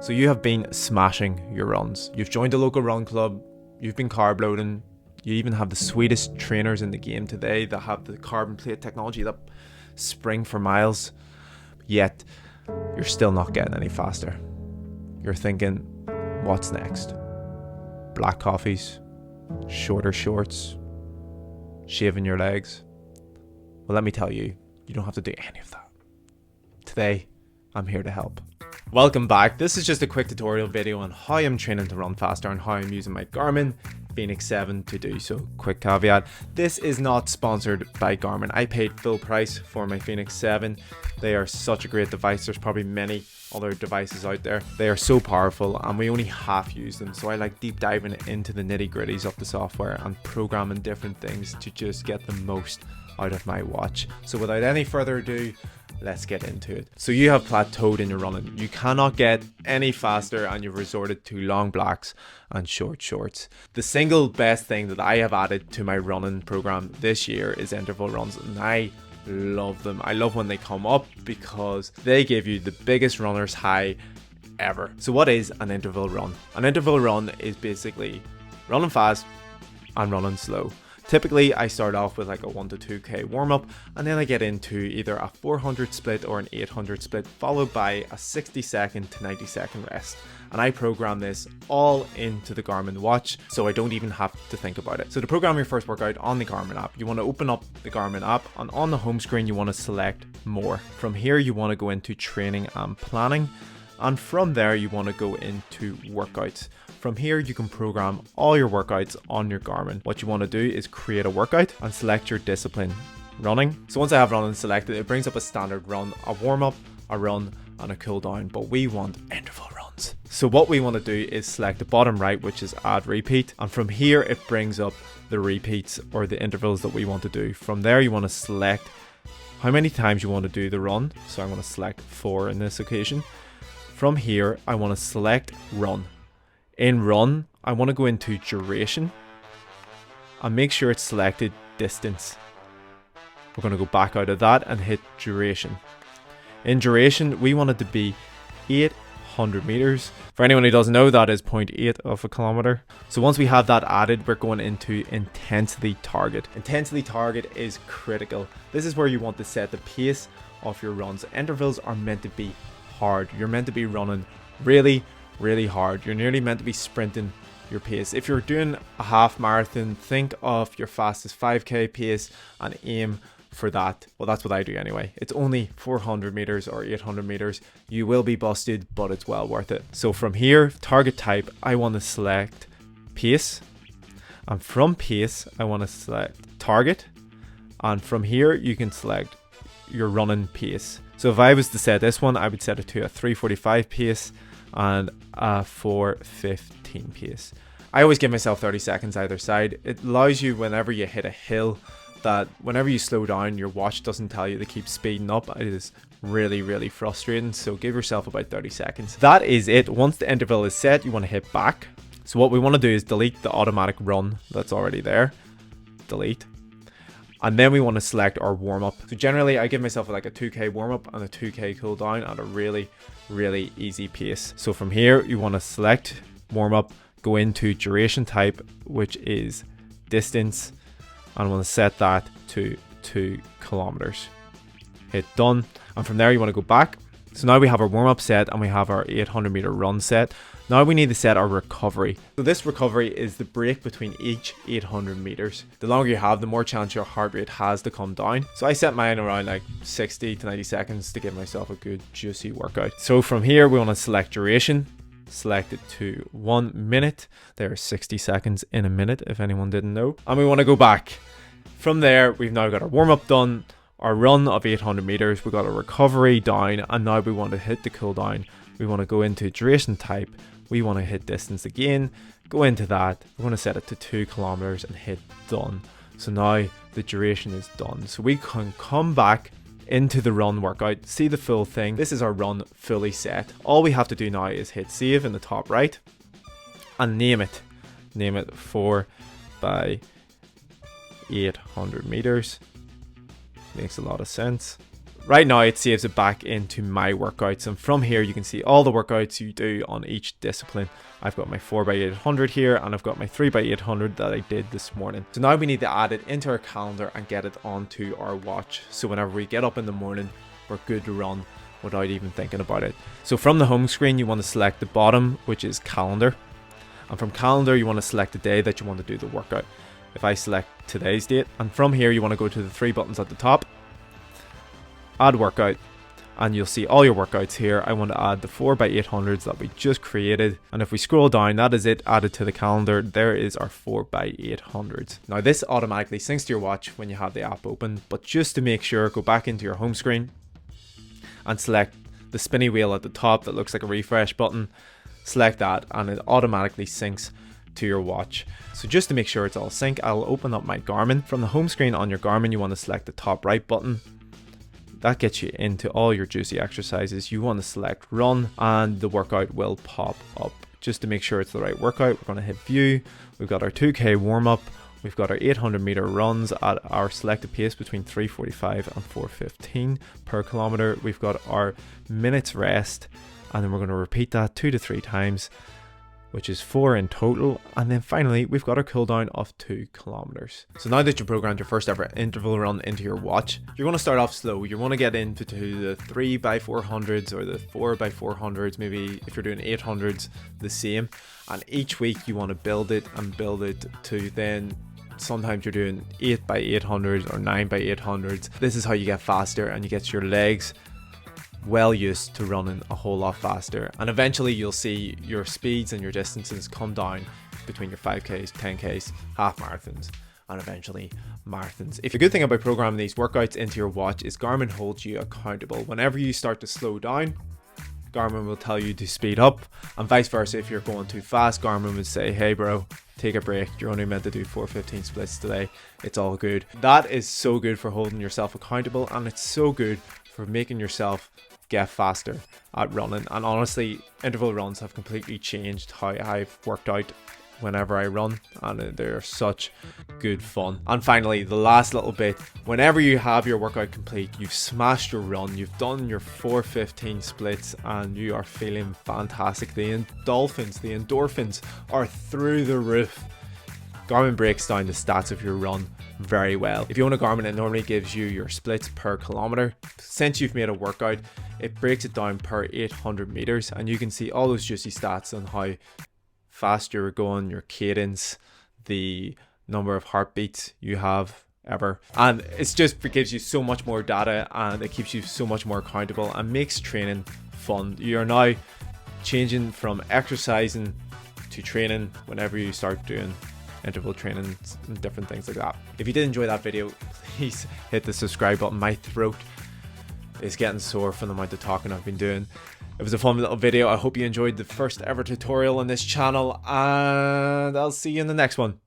So you have been smashing your runs. You've joined a local run club, you've been carb loading, you even have the sweetest trainers in the game today that have the carbon plate technology that spring for miles, yet you're still not getting any faster. You're thinking, what's next? Black coffees, shorter shorts, shaving your legs. Well, let me tell you, you don't have to do any of that. Today, I'm here to help. Welcome back. This is just a quick tutorial video on how I'm training to run faster and how I'm using my Garmin Fenix 7 to do so. Quick caveat, this is not sponsored by Garmin. I paid full price for my Fenix 7. They are such a great device. There's probably many other devices out there. They are so powerful and we only half use them. So I like deep diving into the nitty gritties of the software and programming different things to just get the most out of my watch. So without any further ado, let's get into it. So you have plateaued in your running. You cannot get any faster and you've resorted to long blacks and short shorts. The single best thing that I have added to my running program this year is interval runs, and I love them. I love when they come up because they give you the biggest runner's high ever. So what is an interval run? An interval run is basically running fast and running slow. Typically, I start off with like a 1 to 2k warm-up, and then I get into either a 400 split or an 800 split, followed by a 60-second to 90-second rest. And I program this all into the Garmin watch, so I don't even have to think about it. So to program your first workout on the Garmin app, you want to open up the Garmin app, and on the home screen, you want to select More. From here, you want to go into Training and Planning, and from there, you want to go into Workouts. From here, you can program all your workouts on your Garmin. What you want to do is create a workout and select your discipline, running. So once I have running selected, it brings up a standard run, a warm-up, a run, and a cool down, but we want interval runs. So what we want to do is select the bottom right, which is add repeat. And from here, it brings up the repeats or the intervals that we want to do. From there, you want to select how many times you want to do the run. So I'm going to select 4 in this occasion. From here, I want to select run. In run, I want to go into duration and make sure it's selected distance. We're going to go back out of that and hit duration. In duration, we want it to be 800 meters. For anyone who doesn't know, that is 0.8 of a kilometer. So once we have that added, we're going into intensity target. Intensity target is critical. This is where you want to set the pace of your runs. Intervals are meant to be hard. You're meant to be running really hard. You're nearly meant to be sprinting your pace. If you're doing a half marathon, think of your fastest 5k pace and aim for that. Well, that's what I do anyway. It's only 400 meters or 800 meters. You will be busted, but it's well worth it. So from here, target type, I want to select pace, and from pace I want to select target, and from here you can select your running pace. So if I was to set this one, I would set it to a 3:45 pace and a 4:15 pace. I always give myself 30 seconds either side. It allows you, whenever you hit a hill, that whenever you slow down, your watch doesn't tell you to keep speeding up. It is really frustrating, so give yourself about 30 seconds. That is it. Once the interval is set, you want to hit back. So what we want to do is delete the automatic run that's already there. Delete. And then we want to select our warm-up. So generally, I give myself like a 2k warm-up and a 2k cool down at a really easy pace. So from here, you want to select warm-up, go into duration type, which is distance, and I want to set that to 2 kilometers. Hit done, and from there you want to go back. So now we have our warm-up set and we have our 800 meter run set. Now we need to set our recovery. So this recovery is the break between each 800 meters. The longer you have, the more chance your heart rate has to come down. So I set mine around like 60 to 90 seconds to give myself a good juicy workout. So from here, we want to select duration, select it to 1 minute. There are 60 seconds in a minute, if anyone didn't know. And we want to go back. From there, we've now got our warm-up done, our run of 800 meters, we got a recovery down, and now we want to hit the cool down. We want to go into duration type. We want to hit distance again, go into that. We're going to set it to 2 kilometers and hit done. So now the duration is done. So we can come back into the run workout, see the full thing. This is our run fully set. All we have to do now is hit save in the top right and name it. Name it 4 by 800 meters. Makes a lot of sense. Right now it saves it back into my workouts, and from here you can see all the workouts you do on each discipline. I've got my 4x800 here, and I've got my 3x800 that I did this morning. So now we need to add it into our calendar and get it onto our watch, so whenever we get up in the morning we're good to run without even thinking about it. So from the home screen you want to select the bottom, which is calendar, and from calendar you want to select the day that you want to do the workout. If I select today's date, and from here you want to go to the 3 buttons at the top, add workout, and you'll see all your workouts here. I want to add the 4x800s that we just created, and if we scroll down, that is it added to the calendar. There is our 4x800s. Now this automatically syncs to your watch when you have the app open, but just to make sure, go back into your home screen and select the spinny wheel at the top that looks like a refresh button. Select that and it automatically syncs to your watch. So just to make sure it's all sync, I'll open up my Garmin. From the home screen on your Garmin you want to select the top right button. That gets you into all your juicy exercises. You want to select run and the workout will pop up. Just to make sure it's the right workout, we're going to hit view. We've got our 2K warm up. We've got our 800 meter runs at our selected pace between 3:45 and 4:15 per kilometer. We've got our minutes rest, and then we're going to repeat that 2 to 3 times, which is 4 in total. And then finally we've got our cool down of 2 kilometers. So now that you've programmed your first ever interval run into your watch, you're going to start off slow. You want to get into the 3x400s or the 4x400s, maybe if you're doing 800s the same, and each week you want to build it to then sometimes you're doing 8x800s or 9x800s. This is how you get faster and you get your legs well used to running a whole lot faster, and eventually you'll see your speeds and your distances come down between your 5Ks, 10Ks, half marathons, and eventually marathons. If the good thing about programming these workouts into your watch is Garmin holds you accountable. Whenever you start to slow down, Garmin will tell you to speed up, and vice versa. If you're going too fast, Garmin would say, hey bro, take a break, you're only meant to do 4:15 splits today, it's all good. That is so good for holding yourself accountable, and it's so good for making yourself get faster at running. And honestly, interval runs have completely changed how I've worked out whenever I run, and they're such good fun. And finally, the last little bit, whenever you have your workout complete, you've smashed your run, you've done your 4:15 splits, and you are feeling fantastic, the endorphins are through the roof. Garmin breaks down the stats of your run very well. If you own a Garmin, it normally gives you your splits per kilometer. Since you've made a workout, it breaks it down per 800 meters, and you can see all those juicy stats on how fast you're going, your cadence, the number of heartbeats you have ever, and it gives you so much more data, and it keeps you so much more accountable and makes training fun. You're now changing from exercising to training whenever you start doing interval training and different things like that. If you did enjoy that video, please hit the subscribe button. My throat is getting sore from the amount of talking I've been doing. It was a fun little video. I hope you enjoyed the first ever tutorial on this channel, and I'll see you in the next one.